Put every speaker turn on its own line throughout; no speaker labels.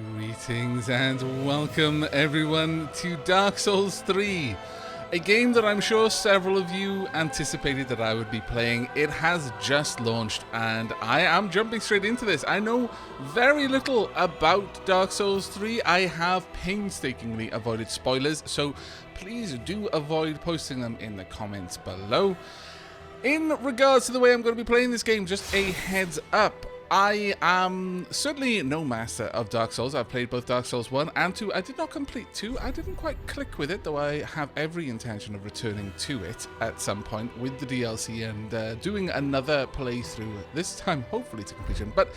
Greetings and welcome everyone to Dark Souls 3, a game that I'm sure several of you anticipated that I would be playing. It has just launched and I am jumping straight into this. I know very little about Dark Souls 3. I have painstakingly avoided spoilers, so please do avoid posting them in the comments below. In regards to the way I'm going to be playing this game, just a heads up. I am certainly no master of Dark Souls. I've played both Dark Souls 1 and 2. I did not complete 2. I didn't quite click with it, though I have every intention of returning to it at some point with the DLC and doing another playthrough, this time hopefully to completion. But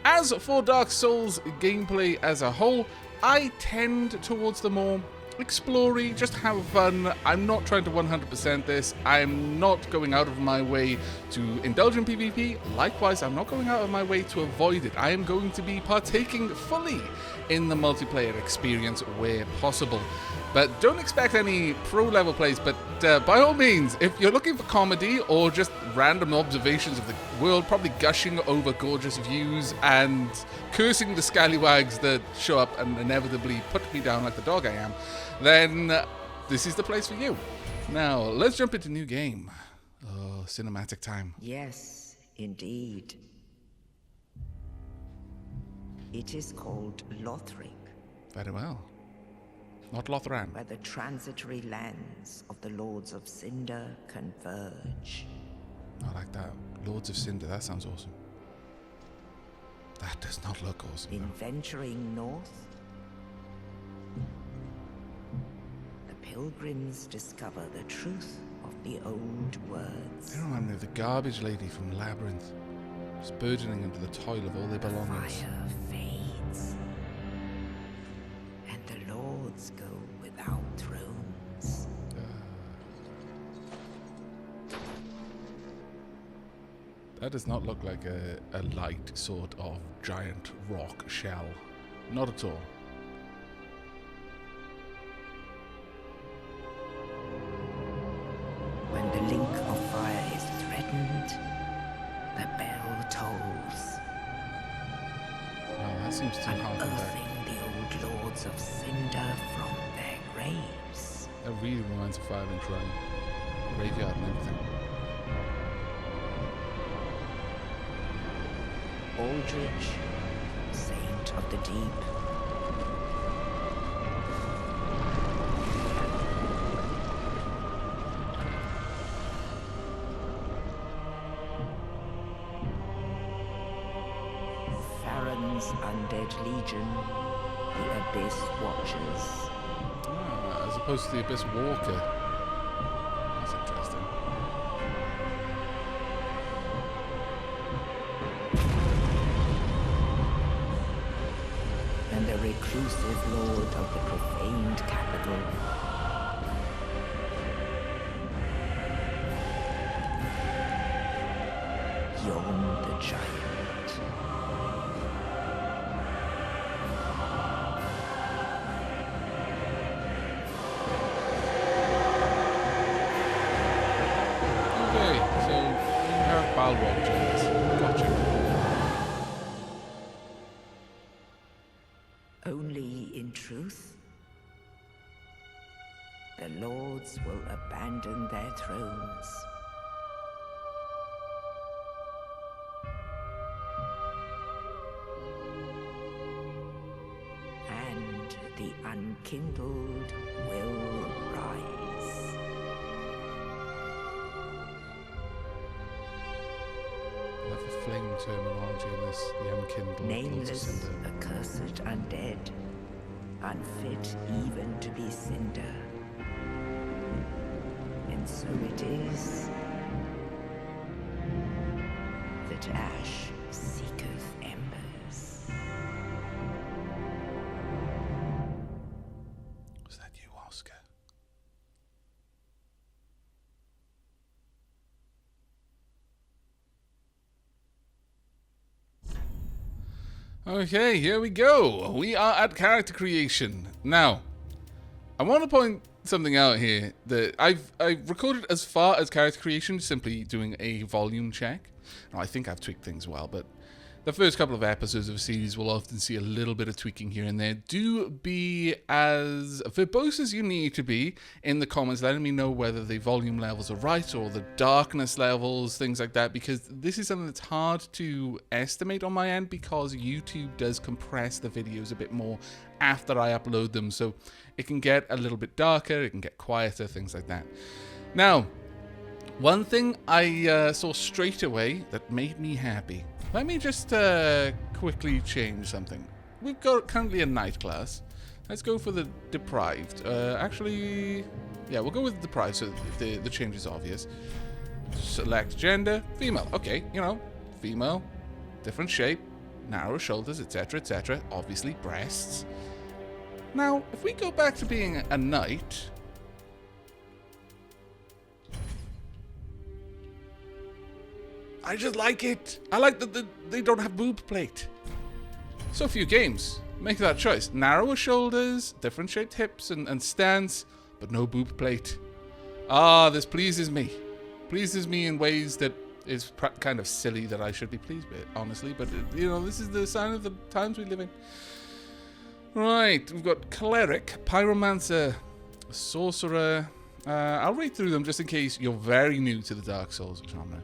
as for Dark Souls gameplay as a whole, I tend towards the more explory, just have fun. I'm not trying to 100% this. I'm not going out of my way to indulge in PvP. Likewise, I'm not going out of my way to avoid it. I am going to be partaking fully in the multiplayer experience where possible. But don't expect any pro-level plays, but by all means, if you're looking for comedy or just random observations of the world, probably gushing over gorgeous views and cursing the scallywags that show up and inevitably put me down like the dog I am, then this is the place for you. Now, let's jump into new game. Oh, cinematic time.
Yes, indeed. It is called Lothric,
Very well. Not Lothran.
where the transitory lands of the Lords of Cinder converge.
I like that. Lords of Cinder, that sounds awesome. That does not look awesome.
In venturing north, the pilgrims discover the truth of the old words.
They remind me of the garbage lady from Labyrinth, just burgeoning under the toil of all their
The
belongings.
fire fades, and the lords go without thrones.
That does not look like a light sort of giant rock shell. Not at all.
When the link of fire is threatened, the bell tolls,
Oh, that seems too hard to
unearthing the old lords of Cinder from their graves.
That really reminds of Fire and Shrine. Graveyard and everything.
Aldrich, saint of the deep, Farron's undead legion, the Abyss Watchers,
Ah, as opposed to the Abyss Walker. That's interesting.
and the reclusive lord of the profaned capital, Yon the Giant.
Okay, so you have Balrog giants. Gotcha.
Only in truth, the lords will abandon their thrones. And the unkindled will rise.
I love the flame terminology in this. The unkindled Lords of
Nameless,
Cinder.
accursed undead, unfit even to be cinder. And so it is that ash seeketh embers.
Was that you, Oscar? Okay, here we go. We are at character creation. Now, I want to point something out here that I've recorded as far as character creation, simply doing a volume check. Now, I think I've tweaked things well, but the first couple of episodes of a series will often see a little bit of tweaking here and there. Do be as verbose as you need to be in the comments, letting me know whether the volume levels are right or the darkness levels, things like that, because this is something that's hard to estimate on my end because YouTube does compress the videos a bit more after I upload them, so it can get a little bit darker, it can get quieter, things like that. Now, one thing I saw straight away that made me happy. Let me just quickly change something. We've got currently a night class. Let's go for the deprived. Actually, yeah, we'll go with deprived so the change is obvious. Select gender, female. Okay, you know, female, different shape, narrow shoulders, etc., etc. Obviously, breasts. Now, if we go back to being a knight, I just like it. I like that they don't have boob plate. So few games make that choice. Narrower shoulders, different shaped hips and stance, but no boob plate. Ah, this pleases me. Pleases me in ways that is kind of silly that I should be pleased with, honestly. But, you know, this is the sign of the times we live in. Right, we've got Cleric, Pyromancer, Sorcerer. I'll read through them just in case you're very new to the Dark Souls genre.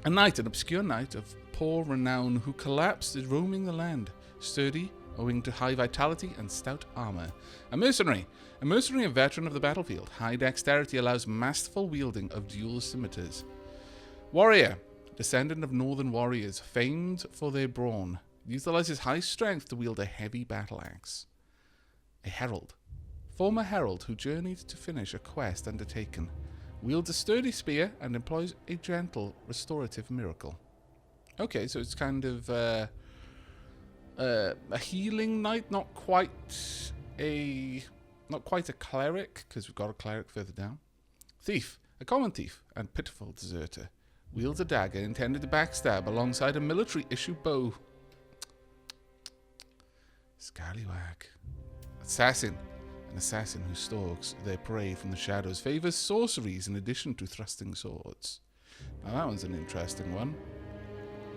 A knight, an obscure knight of poor renown who collapsed is roaming the land, sturdy, owing to high vitality and stout armor. A mercenary veteran of the battlefield. High dexterity allows masterful wielding of dual scimitars. Warrior, descendant of northern warriors, famed for their brawn, utilizes high strength to wield a heavy battle axe. A herald, former herald who journeyed to finish a quest undertaken. Wields a sturdy spear and employs a gentle restorative miracle. Okay, so it's kind of a healing knight, not quite a cleric, because we've got a cleric further down. Thief, a common thief and pitiful deserter. Wields a dagger intended to backstab alongside a military-issue bow. Scallywag. Assassin. An assassin who stalks their prey from the shadows, favors sorceries in addition to thrusting swords. Now that one's an interesting one.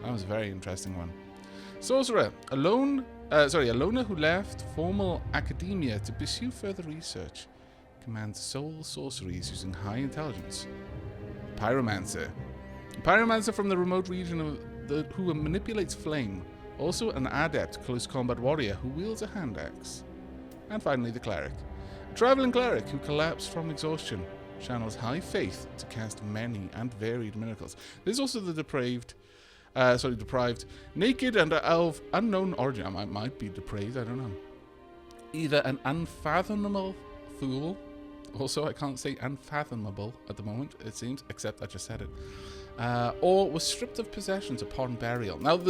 That was a very interesting one. Sorcerer, a loner who left formal academia to pursue further research. Commands soul sorceries using high intelligence. Pyromancer. A pyromancer from the remote region who manipulates flame. Also an adept close combat warrior who wields a hand axe. And finally, the cleric. A traveling cleric who collapsed from exhaustion, channels high faith to cast many and varied miracles. There's also the deprived, naked and of unknown origin. I might be depraved, I don't know. Either an unfathomable fool, also I can't say unfathomable at the moment, it seems, except I just said it, or was stripped of possessions upon burial. Now,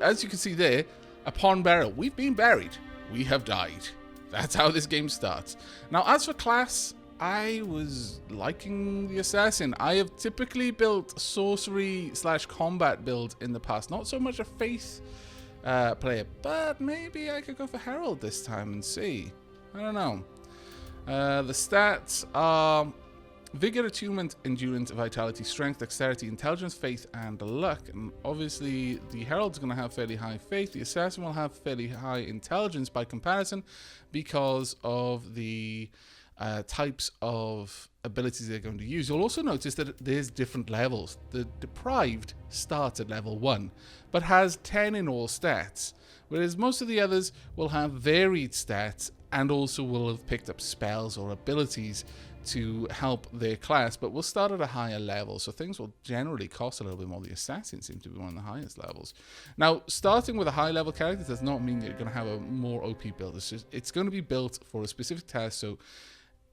as you can see there, upon burial, we've been buried, we have died. That's how this game starts. Now, as for class, I was liking the assassin. I have typically built sorcery/combat build in the past. Not so much a faith player, but maybe I could go for herald this time and see. I don't know. The stats are vigor, attunement, endurance, vitality, strength, dexterity, intelligence, faith, and luck. And obviously, the herald's going to have fairly high faith. The assassin will have fairly high intelligence by comparison because of the types of abilities they're going to use. You'll also notice that there's different levels. The deprived starts at level 1, but has 10 in all stats, whereas most of the others will have varied stats and also will have picked up spells or abilities to help their class, but we'll start at a higher level, so things will generally cost a little bit more. The assassin seems to be one of the highest levels. Now, starting with a high level character does not mean that you're going to have a more OP build. It's going to be built for a specific task, so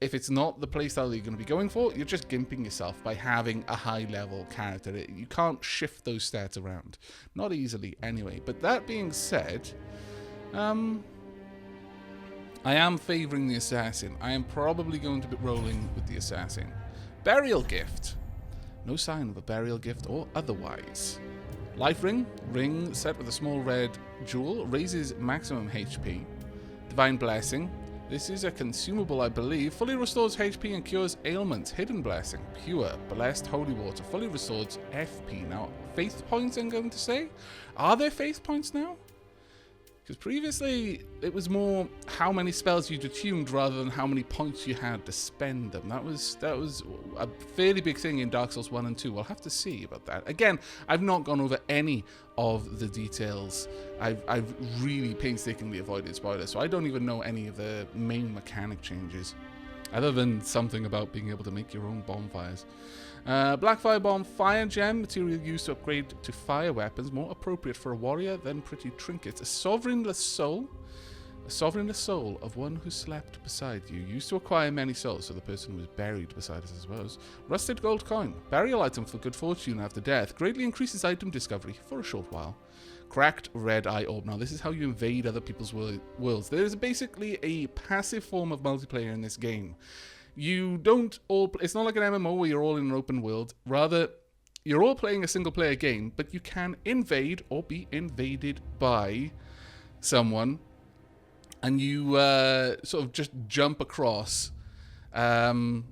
if it's not the playstyle that you're going to be going for, you're just gimping yourself by having a high level character. You can't shift those stats around. Not easily anyway. But that being said, I am favouring the assassin. I am probably going to be rolling with the assassin. Burial gift. No sign of a burial gift or otherwise. Life ring. Ring set with a small red jewel. Raises maximum HP. Divine blessing. This is a consumable, I believe. Fully restores HP and cures ailments. Hidden Blessing. Pure. Blessed Holy Water. Fully restores FP. Now, faith points I'm going to say. Are there faith points now? Because previously, it was more how many spells you'd attuned rather than how many points you had to spend them. That was a fairly big thing in Dark Souls 1 and 2. We'll have to see about that. Again, I've not gone over any of the details. I've really painstakingly avoided spoilers, so I don't even know any of the main mechanic changes, other than something about being able to make your own bonfires. Black Fire Bomb, Fire Gem, material used to upgrade to fire weapons, more appropriate for a warrior than pretty trinkets. A sovereignless soul of one who slept beside you, used to acquire many souls, so the person who was buried beside us as well. Rusted gold coin, burial item for good fortune after death, greatly increases item discovery for a short while. Cracked red eye orb. Now this is how you invade other people's worlds. There is basically a passive form of multiplayer in this game. You don't all... It's not like an MMO where you're all in an open world. Rather, you're all playing a single-player game, but you can invade or be invaded by someone, and you sort of just jump across. You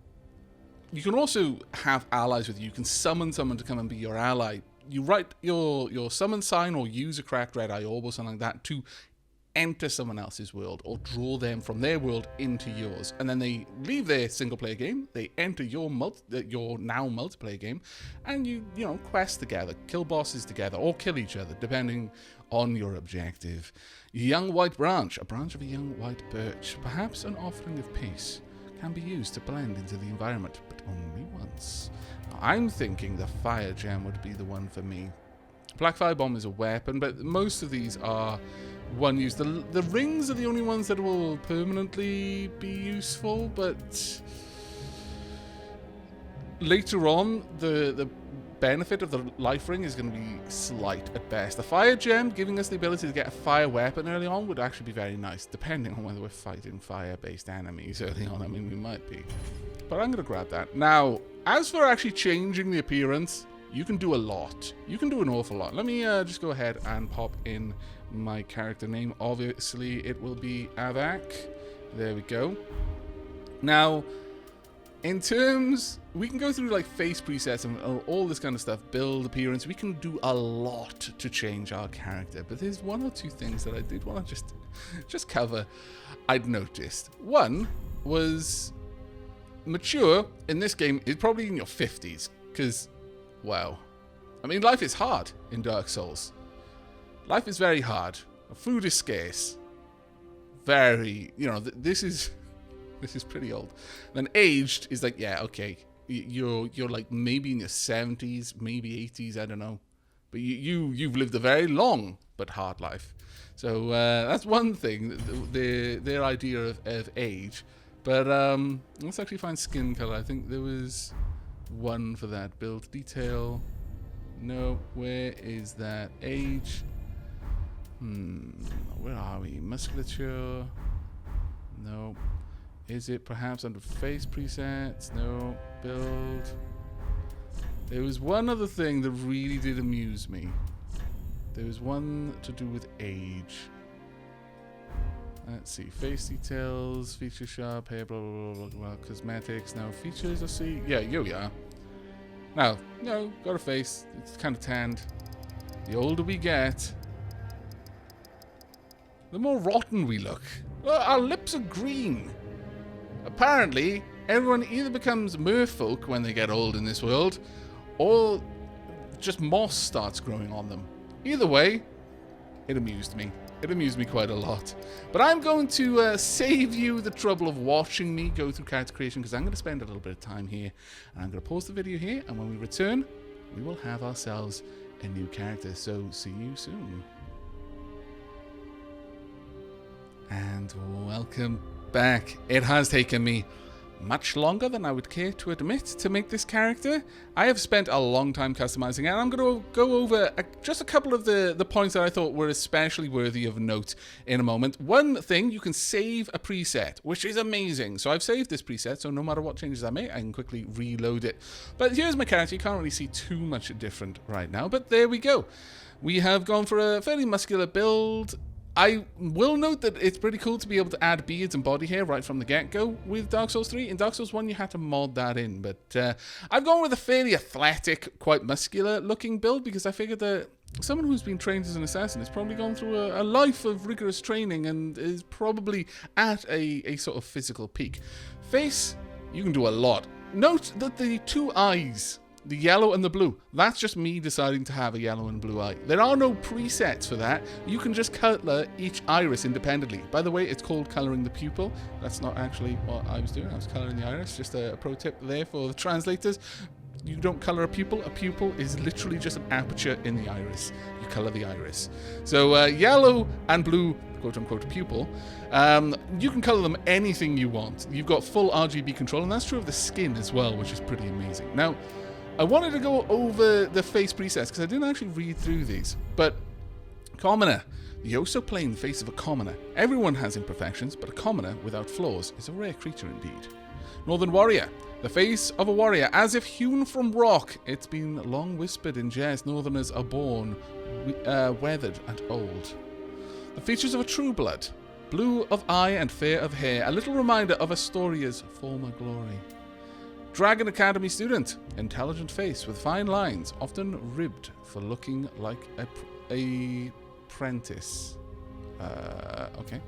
can also have allies with you. You can summon someone to come and be your ally. You write your summon sign or use a cracked red eye orb or something like that to enter someone else's world or draw them from their world into yours, and then they leave their single player game, they enter your now multiplayer game, and you know, quest together, kill bosses together, or kill each other depending on your objective. Young white branch, a branch of a young white birch, perhaps an offering of peace, can be used to blend into the environment, but only once. I'm thinking the fire gem would be the one for me. Black Fire Bomb is a weapon, but most of these are one use. The rings are the only ones that will permanently be useful, but later on, the benefit of the life ring is going to be slight at best. The fire gem, giving us the ability to get a fire weapon early on, would actually be very nice, depending on whether we're fighting fire-based enemies early on. I mean, we might be. But I'm going to grab that. Now, as for actually changing the appearance, you can do a lot. You can do an awful lot. Let me just go ahead and pop in my character name. Obviously, it will be Aavak. There we go. Now, in terms, we can go through like face presets and all this kind of stuff, build appearance. We can do a lot to change our character. But there's one or two things that I did want to just cover. I'd noticed. One was mature in this game is probably in your 50s, because, wow. I mean, life is hard in Dark Souls. Life is very hard. Food is scarce. Very, you know, this is pretty old. Then aged is like, yeah, okay, you're like maybe in your 70s, maybe 80s, I don't know. But you've lived a very long but hard life. So that's one thing, their idea of age. But let's actually find skin color. I think there was one for that. Build detail. No, where is that? Age. Where are we? Musculature. No. Is it perhaps under face presets? No. Build. There was one other thing that really did amuse me. There was one to do with age. Let's see. Face details, feature sharp, hair, blah, blah, blah, blah, blah. Cosmetics. Now, features, let's see. Yeah, here we are. Now, no, got a face. It's kind of tanned. The older we get, the more rotten we look. Our lips are green. Apparently, everyone either becomes merfolk when they get old in this world, or just moss starts growing on them. Either way, it amused me. It amused me quite a lot. But I'm going to save you the trouble of watching me go through character creation, because I'm going to spend a little bit of time here. And I'm going to pause the video here, and when we return, we will have ourselves a new character. So, see you soon. And welcome back. It has taken me much longer than I would care to admit to make this character. I have spent a long time customizing it, and I'm going to go over just a couple of the points that I thought were especially worthy of note in a moment. One thing, you can save a preset, which is amazing. So I've saved this preset, so no matter what changes I make, I can quickly reload it. But here's my character. You can't really see too much different right now, but there we go. We have gone for a fairly muscular build. I will note that it's pretty cool to be able to add beards and body hair right from the get-go with Dark Souls 3. In Dark Souls 1, you had to mod that in, but I've gone with a fairly athletic, quite muscular-looking build because I figured that someone who's been trained as an assassin has probably gone through a life of rigorous training and is probably at a sort of physical peak. Face, you can do a lot. Note that the two eyes, the yellow and the blue, that's just me deciding to have a yellow and blue eye. There are no presets for that. You can just color each iris independently. By the way, it's called coloring the pupil. That's not actually what I was doing. I was coloring the iris. Just a pro tip there for the translators. You don't color a pupil. A pupil is literally just an aperture in the iris. You color the iris. So yellow and blue, quote-unquote, pupil, you can color them anything you want. You've got full RGB control, and that's true of the skin as well, which is pretty amazing. Now, I wanted to go over the face presets because I didn't actually read through these, but commoner. The oh-so-plain face of a commoner. Everyone has imperfections, but a commoner without flaws is a rare creature indeed. Northern warrior. The face of a warrior, as if hewn from rock. It's been long whispered in jest. Northerners are born weathered and old. The features of a true blood. Blue of eye and fair of hair. A little reminder of Astoria's former glory. Dragon Academy student. Intelligent face with fine lines, often ribbed for looking like a apprentice. Okay.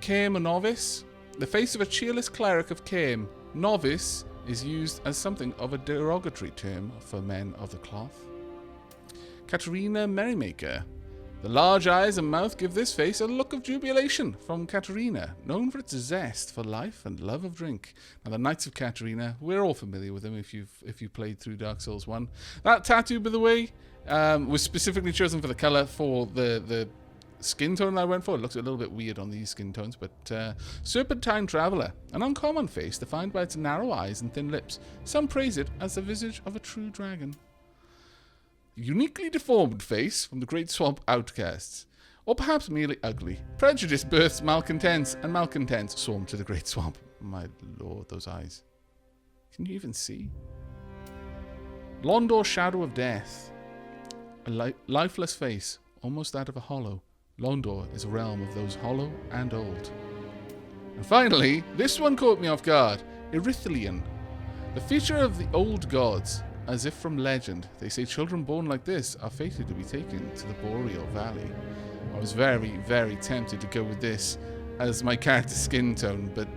Caim novice. The face of a cheerless cleric of Caim. Novice is used as something of a derogatory term for men of the cloth. Katerina Merrymaker. The large eyes and mouth give this face a look of jubilation. From Katerina, known for its zest for life and love of drink. Now, the Knights of Katerina, we're all familiar with them if you played through Dark Souls 1. That tattoo, by the way, was specifically chosen for the color for the skin tone I went for. It looks a little bit weird on these skin tones, but Serpentine Traveller, an uncommon face defined by its narrow eyes and thin lips. Some praise it as the visage of a true dragon. Uniquely deformed face from the Great Swamp outcasts, or perhaps merely ugly. Prejudice births malcontents, and malcontents swarm to the Great Swamp. My lord, those eyes. Can you even see? Londor Shadow of Death. A lifeless face, almost that of a hollow. Londor is a realm of those hollow and old. And finally, this one caught me off guard. Erythlian. The feature of the old gods. As if from legend, they say children born like this are fated to be taken to the Boreal Valley. I was very, very tempted to go with this as my character's skin tone, but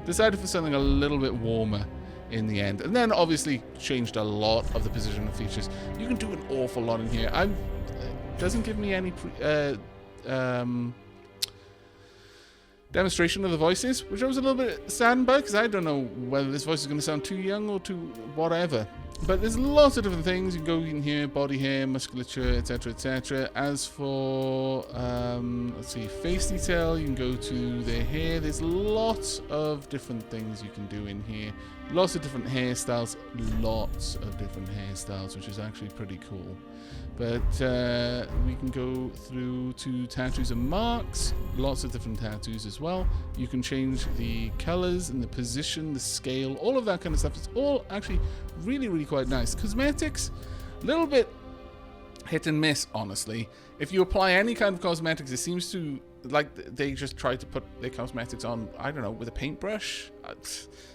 decided for something a little bit warmer in the end. And then obviously changed a lot of the position of features. You can do an awful lot in here. It doesn't give me any demonstration of the voices, which I was a little bit saddened by because I don't know whether this voice is going to sound too young or too whatever. But there's lots of different things. You can go in here, body hair, musculature, etc, etc. As for, let's see, face detail, you can go to the hair. There's lots of different things you can do in here. Lots of different hairstyles, which is actually pretty cool. But we can go through to tattoos and marks. Lots of different tattoos as well. You can change the colors and the position, the scale, all of that kind of stuff. It's all actually really, really quite nice. Cosmetics, a little bit hit and miss, honestly. If you apply any kind of cosmetics, it seems to, like, they just try to put their cosmetics on, I don't know, with a paintbrush.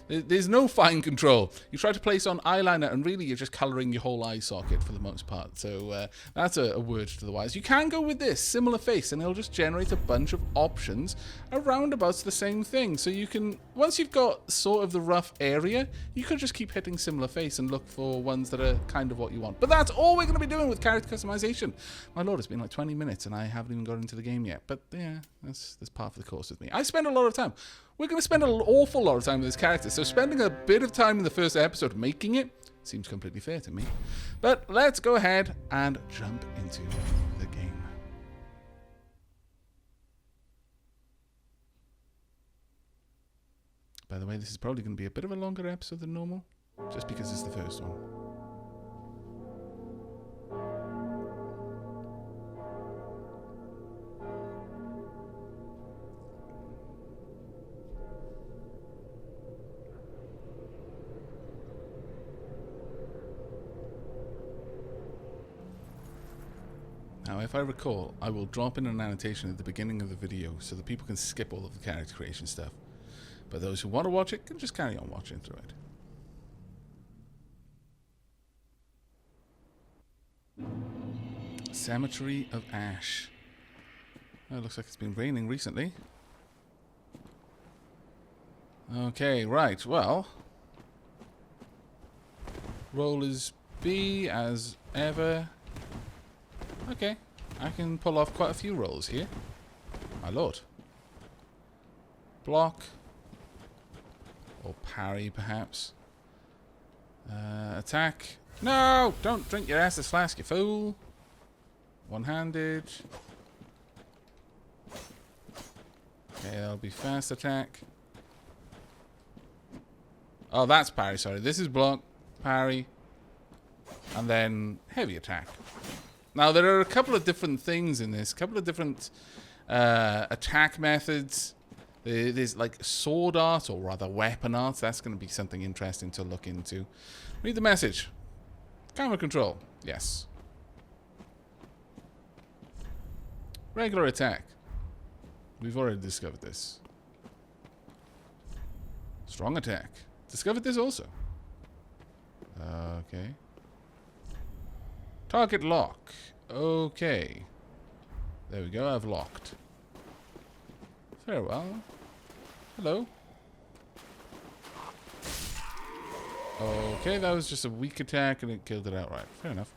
There's no fine control. You try to place on eyeliner, and really you're just colouring your whole eye socket for the most part. So that's a word to the wise. You can go with this, similar face, and it'll just generate a bunch of options around about the same thing. So you can, once you've got sort of the rough area, you could just keep hitting similar face and look for ones that are kind of what you want. But that's all we're going to be doing with character customization. My lord, it's been like 20 minutes and I haven't even got into the game yet. But yeah, that's part of the course with me. I spend a lot of time. We're going to spend an awful lot of time with this character, so spending a bit of time in the first episode making it seems completely fair to me. But let's go ahead and jump into the game. By the way, this is probably going to be a bit of a longer episode than normal, just because it's the first one. Now, if I recall, I will drop in an annotation at the beginning of the video so that people can skip all of the character creation stuff. But those who want to watch it can just carry on watching through it. Cemetery of Ash. Oh, it looks like it's been raining recently. Okay, right, well. Roll is B as ever. Okay, I can pull off quite a few rolls here. My lord. Block. Or parry, perhaps. Attack. No! Don't drink your Estus flask, you fool. One-handed. Okay, that'll be fast attack. Oh, that's parry, sorry. This is block, parry, and then heavy attack. Now, there are a couple of different things in this. A couple of different attack methods. There's like sword art, or rather weapon art. That's going to be something interesting to look into. Read the message. Camera control. Yes. Regular attack. We've already discovered this. Strong attack. Discovered this also. Okay. Target lock. Okay. There we go, I've locked. Farewell. Hello. Okay, that was just a weak attack and it killed it outright. Fair enough.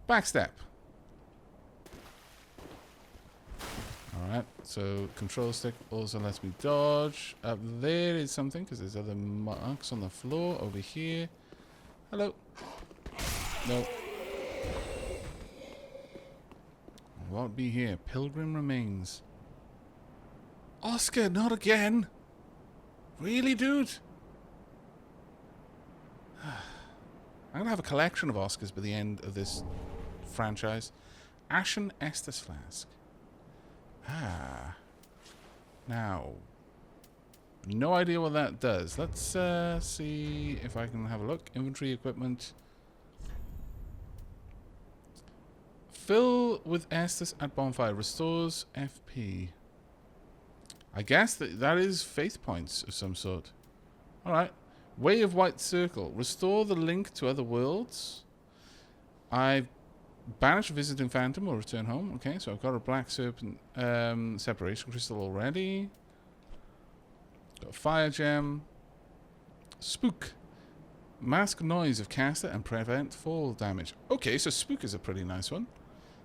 Backstab. Alright, so control stick also lets me dodge. Up there is something, because there's other marks on the floor. Over here. Hello. No. What be here? Pilgrim remains. Oscar, not again! Really, dude? I'm gonna have a collection of Oscars by the end of this franchise. Ashen Estus Flask. Ah. Now. No idea what that does. Let's see if I can have a look. Inventory, equipment. Fill with Estus at bonfire. Restores FP. I guess that is faith points of some sort. Alright. Way of White Circle. Restore the link to other worlds. I've banished visiting phantom or return home. Okay, so I've got a black serpent separation crystal already. Got a fire gem. Spook. Mask noise of caster and prevent fall damage. Okay, so spook is a pretty nice one.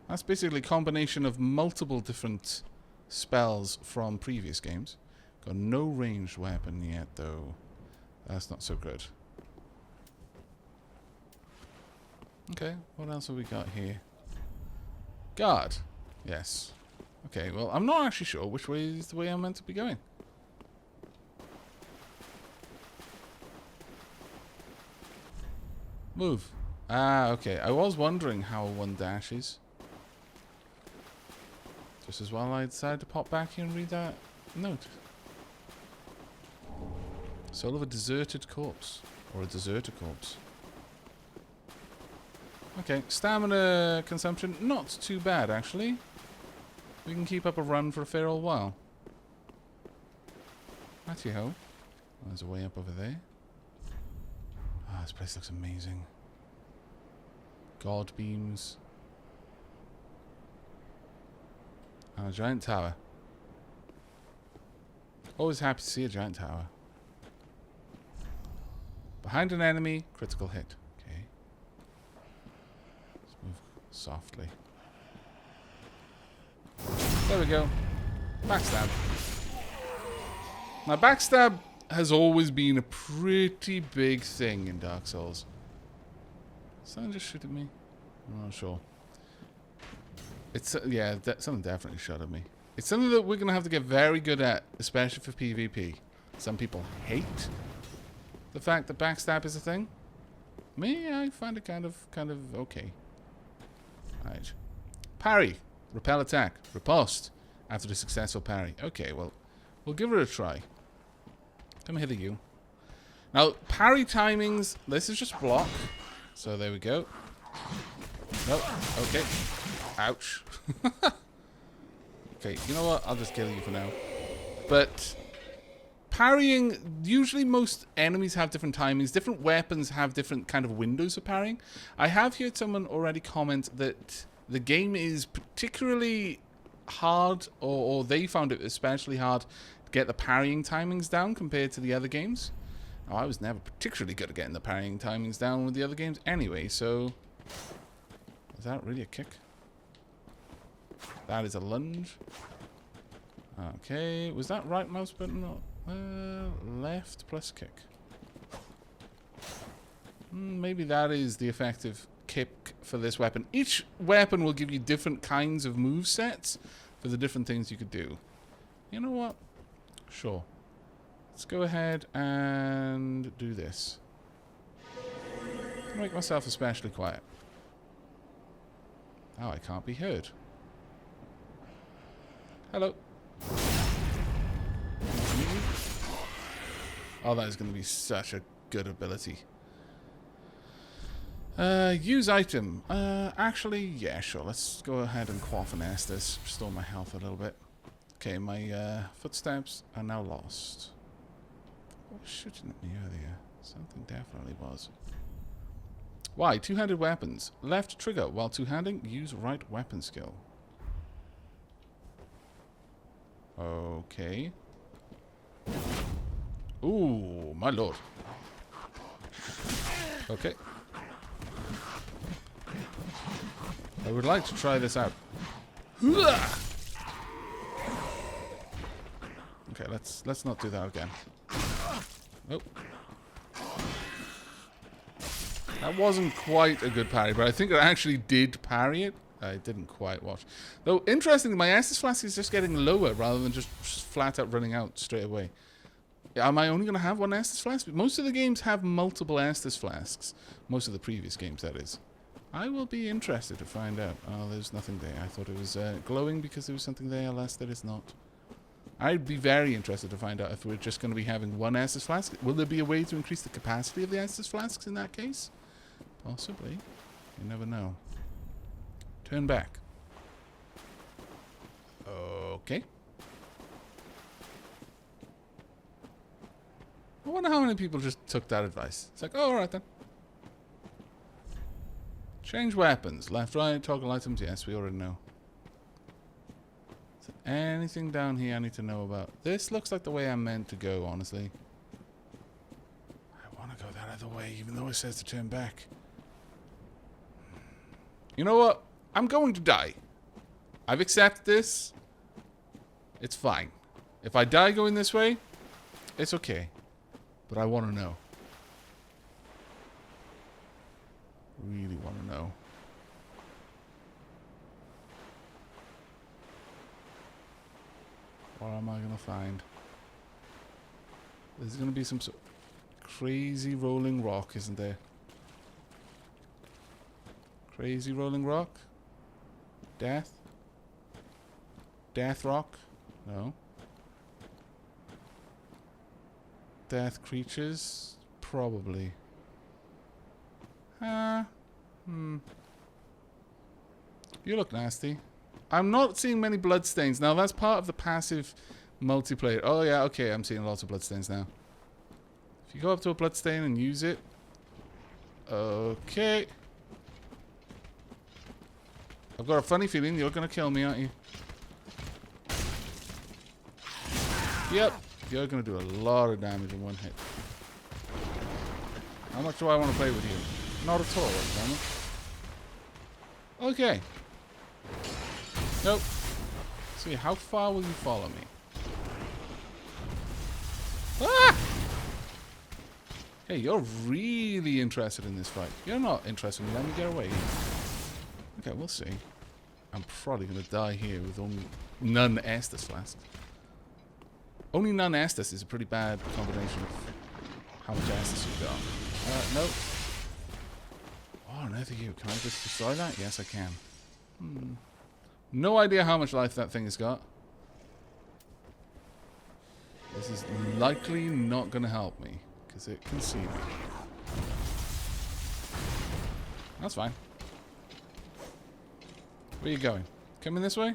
That's basically a combination of multiple different spells from previous games. Got no ranged weapon yet, though. That's not so good. Okay, what else have we got here? Guard. Yes. Okay, well, I'm not actually sure which way is the way I'm meant to be going. Move. Ah, okay. I was wondering how one dashes. Just as well I decided to pop back here and read that note. Soul of a deserted corpse. Or a deserter corpse. Okay, stamina consumption, not too bad actually. We can keep up a run for a fair old while. Righty-ho. There's a way up over there. Ah, this place looks amazing. God beams. And a giant tower. Always happy to see a giant tower. Behind an enemy, critical hit. Okay. Let's move softly. There we go. Backstab. Now, backstab has always been a pretty big thing in Dark Souls. Did someone just shoot at me? I'm not sure. It's, yeah, something definitely shot at me. It's something that we're going to have to get very good at, especially for PvP. Some people hate the fact that backstab is a thing. Me, I find it kind of okay. Right. Parry. Repel attack. Riposte. After the successful parry. Okay, well, we'll give it a try. Come hither, you. Now, parry timings. This is just block. So there we go. Nope. Okay. Ouch. Okay, you know what? I'll just kill you for now. But parrying, usually most enemies have different timings. Different weapons have different kind of windows for parrying. I have heard someone already comment that the game is particularly hard, or they found it especially hard to get the parrying timings down compared to the other games. Oh, I was never particularly good at getting the parrying timings down with the other games anyway, so... Is that really a kick? That is a lunge. Okay, was that right mouse button? Left plus kick. Maybe that is the effective kick for this weapon. Each weapon will give you different kinds of move sets for the different things you could do. You know what? Sure. Let's go ahead and do this. Make myself especially quiet. Oh, I can't be heard. Hello. Oh, that is going to be such a good ability. Use item. Actually, yeah, sure. Let's go ahead and quaff and Estus. Restore my health a little bit. Okay, my footsteps are now lost. What was shooting at me earlier? Something definitely was. Why? Two-handed weapons. Left trigger while two-handing. Use right weapon skill. Okay. Ooh, my lord. Okay. I would like to try this out. Okay, let's not do that again. Oh. That wasn't quite a good parry, but I think I actually did parry it. I didn't quite watch. Though, interestingly, my Estus Flask is just getting lower rather than just flat out running out straight away. Am I only going to have one Estus Flask? Most of the games have multiple Estus Flasks. Most of the previous games, that is. I will be interested to find out. Oh, there's nothing there. I thought it was glowing because there was something there. Alas, there is not. I'd be very interested to find out if we're just going to be having one Estus Flask. Will there be a way to increase the capacity of the Estus Flasks in that case? Possibly. You never know. Turn back. Okay. I wonder how many people just took that advice. It's like, oh, alright then. Change weapons. Left, right, toggle items. Yes, we already know. Is there anything down here I need to know about? This looks like the way I'm meant to go, honestly. I want to go that other way, even though it says to turn back. You know what? I'm going to die. I've accepted this. It's fine. If I die going this way, it's okay. But I want to know. Really want to know. What am I going to find? There's going to be some sort of crazy rolling rock, isn't there? Crazy rolling rock? Death? Death rock? No. Death creatures? Probably. You look nasty. I'm not seeing many bloodstains. Now, that's part of the passive multiplayer. Oh, yeah, okay, I'm seeing lots of bloodstains now. If you go up to a bloodstain and use it... Okay. I've got a funny feeling you're going to kill me, aren't you? Yep. You're going to do a lot of damage in one hit. How much do I want to play with you? Not at all, damn it. Okay. Nope. See, how far will you follow me? Ah! Hey, you're really interested in this fight. You're not interested in me. Let me get away. Okay, we'll see. I'm probably going to die here with only none Estus Flask. Only none Estus is a pretty bad combination of how much Estus you've got. Nope. Oh, no, you. Can I just destroy that? Yes, I can. No idea how much life that thing has got. This is likely not going to help me, because it can see me. That's fine. Where are you going? Coming this way?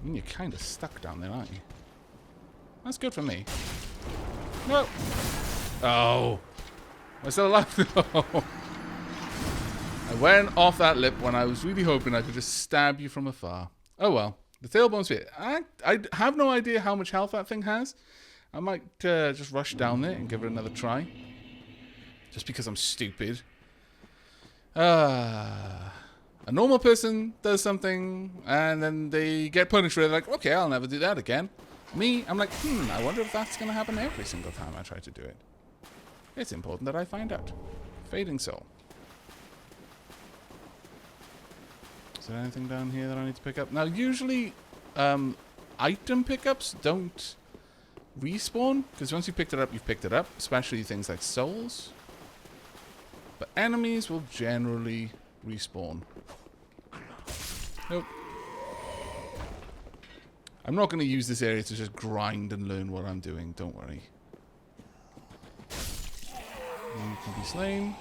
You're kind of stuck down there, aren't you? That's good for me. No! Oh! Am I still alive? No! I went off that lip when I was really hoping I could just stab you from afar. Oh well. The tailbone sphere. I have no idea how much health that thing has. I might just rush down there and give it another try. Just because I'm stupid. A normal person does something and then they get punished for it. Like, okay, I'll never do that again. Me, I'm like, I wonder if that's going to happen every single time I try to do it. It's important that I find out. Fading soul. Is there anything down here that I need to pick up? Now, usually, item pickups don't respawn. Because once you picked it up, you've picked it up. Especially things like souls. But enemies will generally respawn. Nope. I'm not going to use this area to just grind and learn what I'm doing. Don't worry. You can be slain.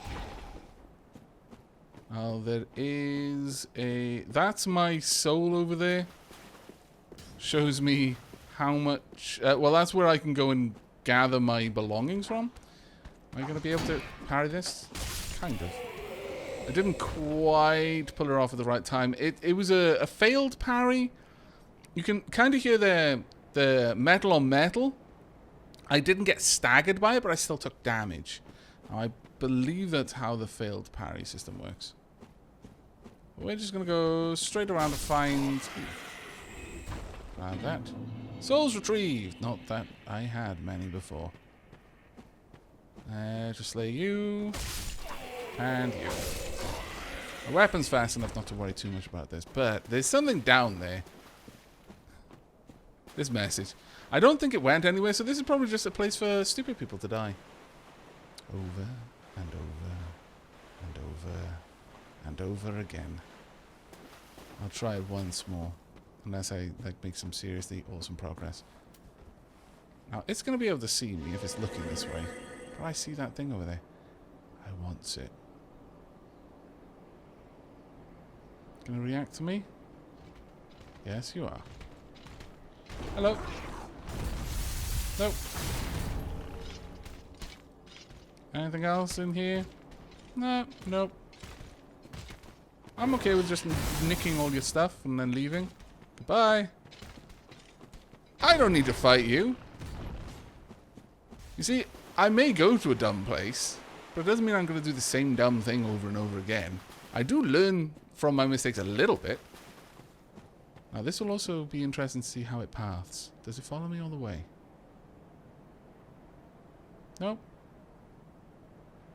Oh, there is a... That's my soul over there. Shows me how much... well, that's where I can go and gather my belongings from. Am I going to be able to parry this? Kind of. I didn't quite pull her off at the right time. It was a failed parry. You can kind of hear the metal on metal. I didn't get staggered by it, but I still took damage. Now, I believe that's how the failed parry system works. We're just going to go straight around to find... Grab that. Souls retrieved. Not that I had many before. Just slay you. And you. My weapon's fast enough not to worry too much about this. But there's something down there. This message. I don't think it went anywhere, so this is probably just a place for stupid people to die. Over and over and over and over again. I'll try it once more. Unless I make some seriously awesome progress. Now, it's going to be able to see me if it's looking this way. But I see that thing over there. I want it. Going to react to me? Yes, you are. Hello. Nope. Anything else in here? No, nope. I'm okay with just nicking all your stuff and then leaving. Goodbye. I don't need to fight you. You see, I may go to a dumb place, but it doesn't mean I'm going to do the same dumb thing over and over again. I do learn from my mistakes a little bit. Now, this will also be interesting to see how it paths. Does it follow me all the way? Nope.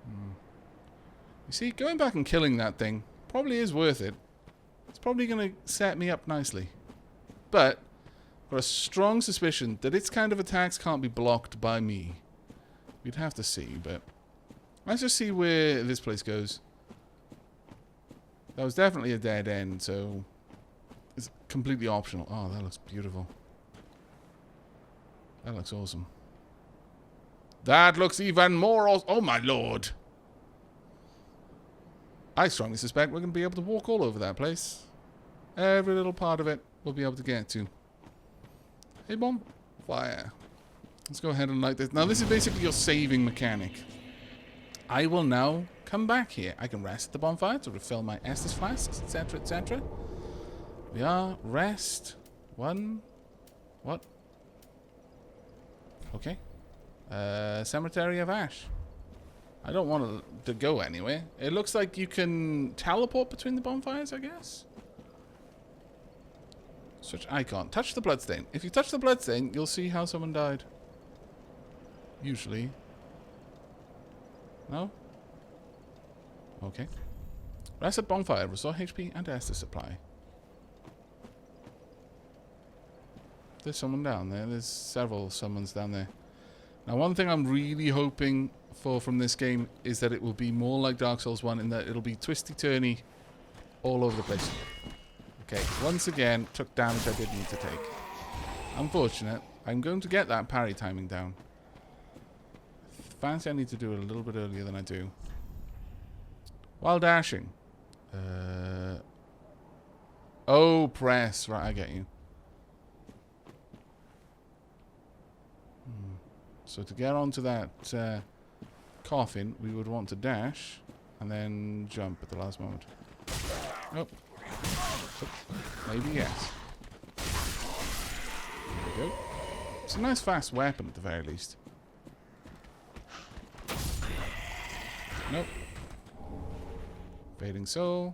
You see, going back and killing that thing probably is worth it. It's probably going to set me up nicely. But I've got a strong suspicion that its kind of attacks can't be blocked by me. We'd have to see, but let's just see where this place goes. That was definitely a dead end, so it's completely optional. Oh, that looks beautiful. That looks awesome. That looks even more awesome. Oh, my lord. I strongly suspect we're going to be able to walk all over that place. Every little part of it we'll be able to get to. Hey, bonfire. Let's go ahead and light this. Now, this is basically your saving mechanic. I will now come back here. I can rest at the bonfire to refill my Estus flasks, etc., etc. We are rest. One. What? Okay. Cemetery of Ash. I don't want to go anywhere. It looks like you can teleport between the bonfires, I guess. Switch icon. Touch the bloodstain. If you touch the bloodstain, you'll see how someone died. Usually. No? Okay. Rest at bonfire. Restore HP and Estus supply. There's someone down there. There's several summons down there. Now, one thing I'm really hoping for from this game is that it will be more like Dark Souls 1 in that it'll be twisty-turny all over the place. Okay, once again, took damage I didn't need to take. Unfortunate. I'm going to get that parry timing down. fancy I need to do it a little bit earlier than I do. While dashing. Oh, press. Right, I get you. So to get onto that coffin, we would want to dash and then jump at the last moment. Oh. Oh. Maybe yes. There we go. It's a nice fast weapon at the very least. Nope. Fading soul.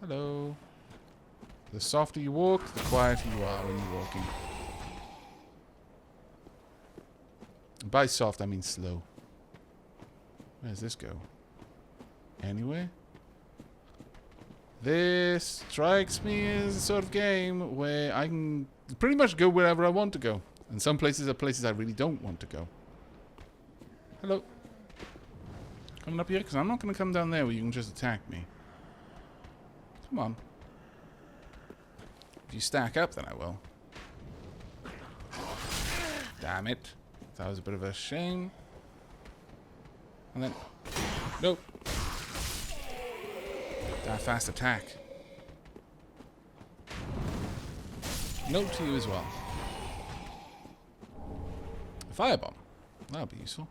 Hello. The softer you walk, the quieter you are when you're walking. And by soft, I mean slow. Where does this go? Anywhere? This strikes me as a sort of game where I can pretty much go wherever I want to go. And some places are places I really don't want to go. Hello. Coming up here? Because I'm not going to come down there where you can just attack me. Come on. If you stack up, then I will. Damn it. That was a bit of a shame. And then... Nope. That fast attack. Note to you as well. A firebomb. That'll be useful.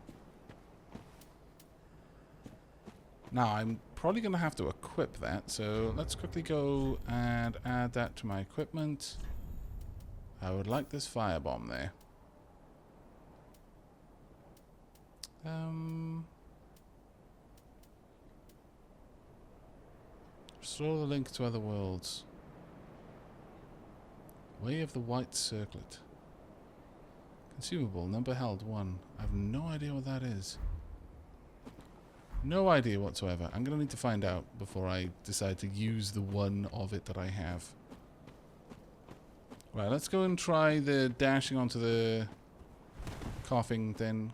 Now, I'm probably going to have to equip that, so let's quickly go and add that to my equipment. I would like this firebomb there. Restore the link to other worlds. Way of the White Circlet. Consumable, number held 1. I have no idea what that is. No idea whatsoever. I'm going to need to find out before I decide to use the one of it that I have. Right, let's go and try the dashing onto the coughing thing.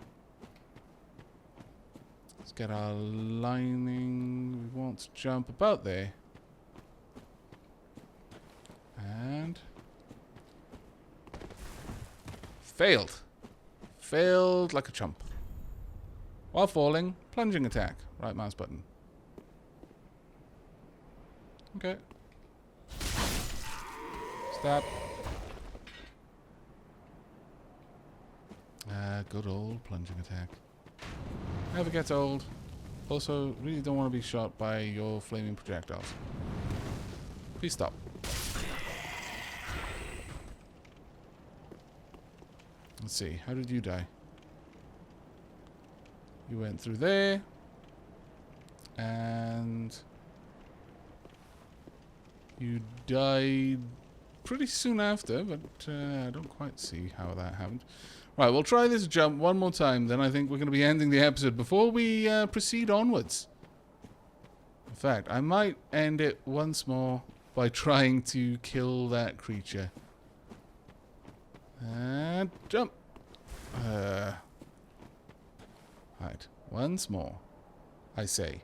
Let's get our lining. We want to jump about there. And... failed. Failed like a chump. While falling, plunging attack. Right mouse button. Okay. Stop. Good old plunging attack. Never gets old. Also, really don't want to be shot by your flaming projectiles. Please stop. Let's see. How did you die? You went through there. And... you died pretty soon after, but I don't quite see how that happened. Right, we'll try this jump one more time, then I think we're going to be ending the episode before we proceed onwards. In fact, I might end it once more by trying to kill that creature. And jump. Right, once more, I say,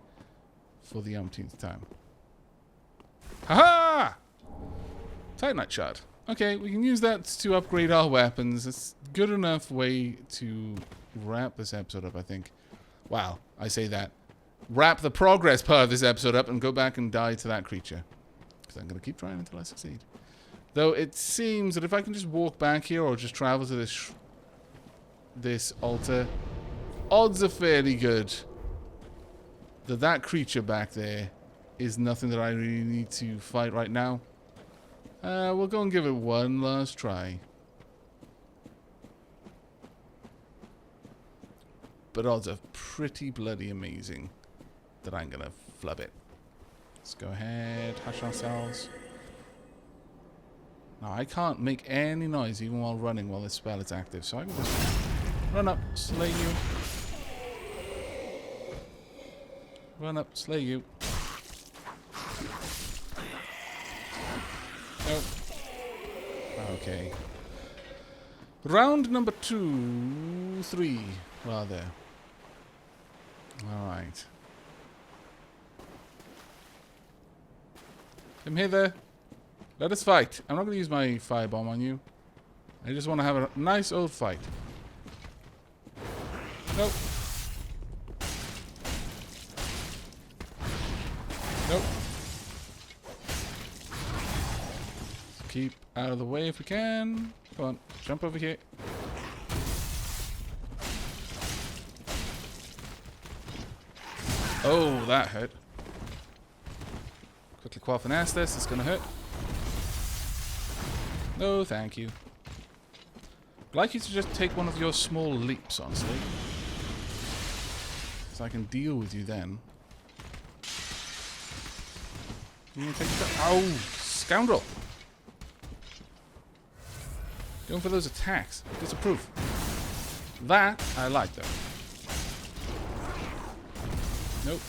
for the umpteenth time. Ha-ha! Titanite shard. Okay, we can use that to upgrade our weapons. It's a good enough way to wrap this episode up, I think. Wow, I say that. Wrap the progress part of this episode up and go back and die to that creature. Because I'm going to keep trying until I succeed. Though it seems that if I can just walk back here or just travel to this altar, odds are fairly good that that creature back there is nothing that I really need to fight right now. We'll go and give it one last try. But odds are pretty bloody amazing that I'm gonna flub it. Let's go ahead, hush ourselves. Now I can't make any noise even while running while this spell is active, so I can just run up, slay you. Run up, slay you. Nope. Okay. Round number 3, rather. Alright. Come hither. Let us fight. I'm not going to use my firebomb on you. I just want to have a nice old fight. Nope. Nope. Keep out of the way if we can. Come on, jump over here. Oh, that hurt. Quickly quaff and ask this. It's gonna hurt. No, thank you. I'd like you to just take one of your small leaps, honestly. So I can deal with you then. You take the oh, scoundrel! Going for those attacks. Disapprove. That I like though. Nope.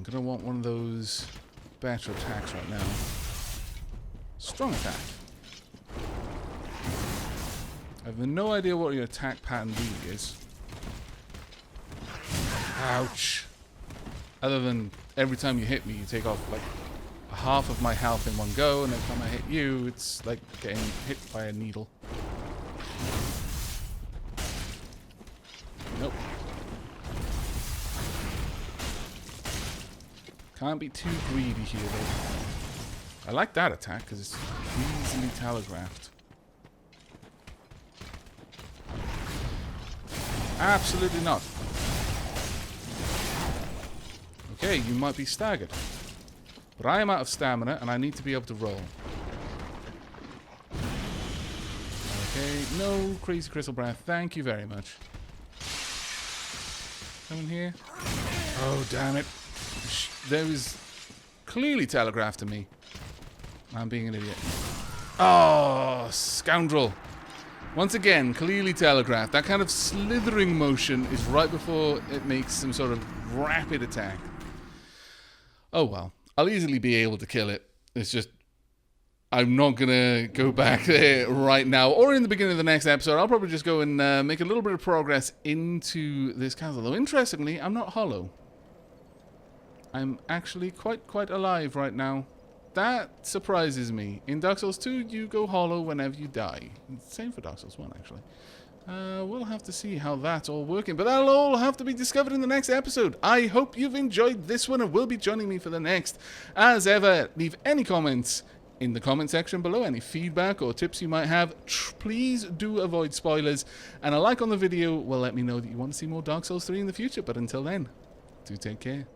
Gonna want one of those better attacks right now. Strong attack. I have no idea what your attack pattern really is. Ouch. Other than every time you hit me, you take off like half of my health in one go, and every time I hit you, it's like getting hit by a needle. Nope. Can't be too greedy here, though. I like that attack because it's easily telegraphed. Absolutely not. Okay, you might be staggered. But I am out of stamina and I need to be able to roll. Okay, no crazy crystal breath. Thank you very much. Someone here? Oh, damn it. There was clearly telegraphed to me. I'm being an idiot. Oh, scoundrel. Once again, clearly telegraphed. That kind of slithering motion is right before it makes some sort of rapid attack. Oh well. I'll easily be able to kill it. It's just I'm not going to go back there right now or in the beginning of the next episode. I'll probably just go and make a little bit of progress into this castle. Though, interestingly, I'm not hollow. I'm actually quite alive right now. That surprises me. In Dark Souls 2, you go hollow whenever you die. Same for Dark Souls 1, actually. We'll have to see how that's all working, but that'll all have to be discovered in the next episode. I hope you've enjoyed this one and will be joining me for the next. As ever, leave any comments in the comment section below, any feedback or tips you might have. Please do avoid spoilers, and a like on the video will let me know that you want to see more Dark Souls 3 in the future, but until then, do take care.